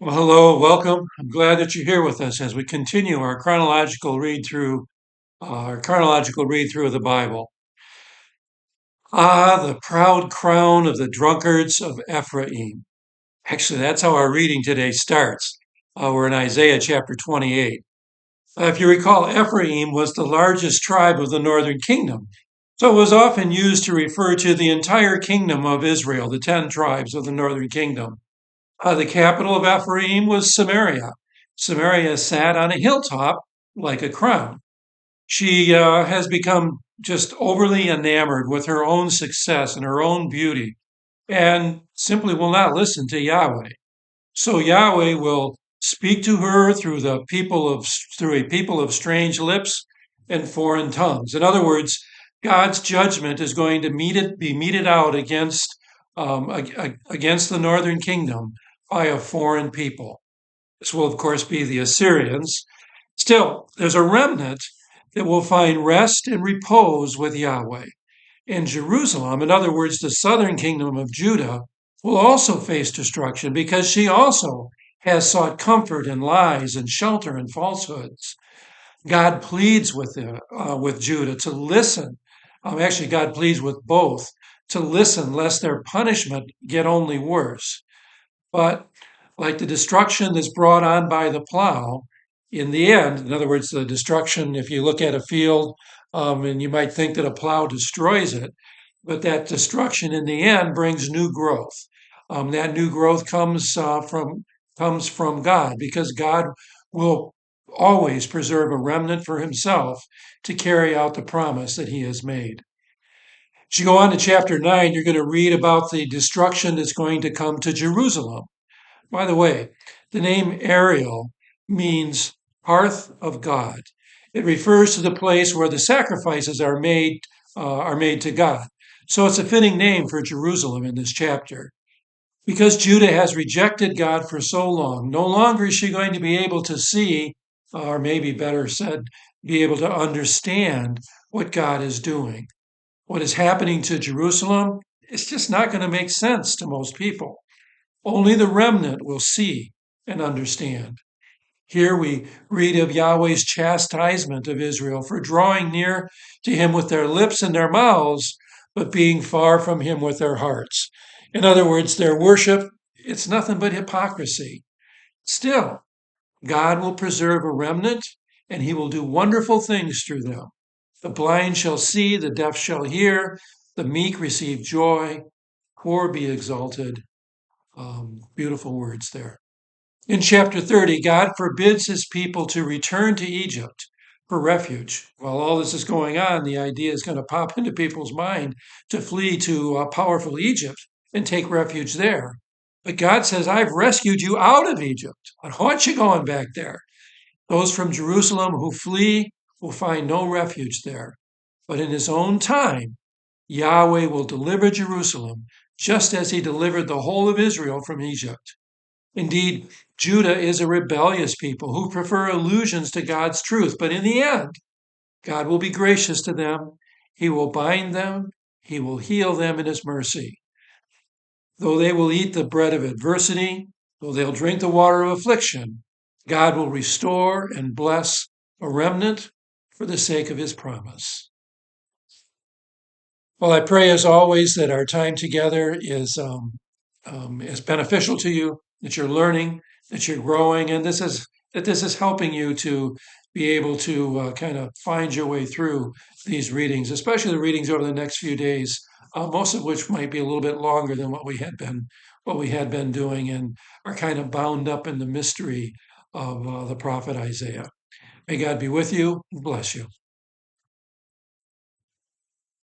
Well, hello, welcome. I'm glad that you're here with us as we continue our chronological read through of the Bible. Ah, the proud crown of the drunkards of Ephraim. Actually, that's how our reading today starts. We're in Isaiah chapter 28. If you recall, Ephraim was the largest tribe of the northern kingdom. So it was often used to refer to the entire kingdom of Israel, the 10 tribes of the northern kingdom. The capital of Ephraim was Samaria. Samaria sat on a hilltop like a crown. She has become just overly enamored with her own success and her own beauty and simply will not listen to Yahweh. So Yahweh will speak to her through a people of strange lips and foreign tongues. In other words, God's judgment is going to be meted out against the northern kingdom by a foreign people. This will, of course, be the Assyrians. Still, there's a remnant that will find rest and repose with Yahweh. And Jerusalem, in other words, the southern kingdom of Judah, will also face destruction because she also has sought comfort in lies and shelter in falsehoods. God pleads with Judah to listen. Actually, God pleads with both to listen, lest their punishment get only worse. But like the destruction that's brought on by the plow, in the end, in other words, the destruction, if you look at a field and you might think that a plow destroys it, but that destruction in the end brings new growth. That new growth comes from God because God will always preserve a remnant for himself to carry out the promise that he has made. As you go on to chapter 9, you're going to read about the destruction that's going to come to Jerusalem. By the way, the name Ariel means hearth of God. It refers to the place where the sacrifices are made to God. So it's a fitting name for Jerusalem in this chapter. Because Judah has rejected God for so long, no longer is she going to be able to see, or maybe better said, be able to understand what God is doing. What is happening to Jerusalem is just not going to make sense to most people. Only the remnant will see and understand. Here we read of Yahweh's chastisement of Israel for drawing near to him with their lips and their mouths, but being far from him with their hearts. In other words, their worship, it's nothing but hypocrisy. Still, God will preserve a remnant and he will do wonderful things through them. The blind shall see, the deaf shall hear, the meek receive joy, poor be exalted. Beautiful words there. In chapter 30, God forbids his people to return to Egypt for refuge. While all this is going on, the idea is going to pop into people's mind to flee to powerful Egypt and take refuge there. But God says, I've rescued you out of Egypt. I don't want you going back there. Those from Jerusalem who flee will find no refuge there. But in his own time, Yahweh will deliver Jerusalem just as he delivered the whole of Israel from Egypt. Indeed, Judah is a rebellious people who prefer allusions to God's truth, but in the end, God will be gracious to them. He will bind them. He will heal them in his mercy. Though they will eat the bread of adversity, though they'll drink the water of affliction, God will restore and bless a remnant for the sake of his promise. Well, I pray as always that our time together is beneficial to you, that you're learning, that you're growing, and that this is helping you to be able to kind of find your way through these readings, especially the readings over the next few days, most of which might be a little bit longer than what we had been doing, and are kind of bound up in the mystery of the prophet Isaiah. May God be with you. Bless you.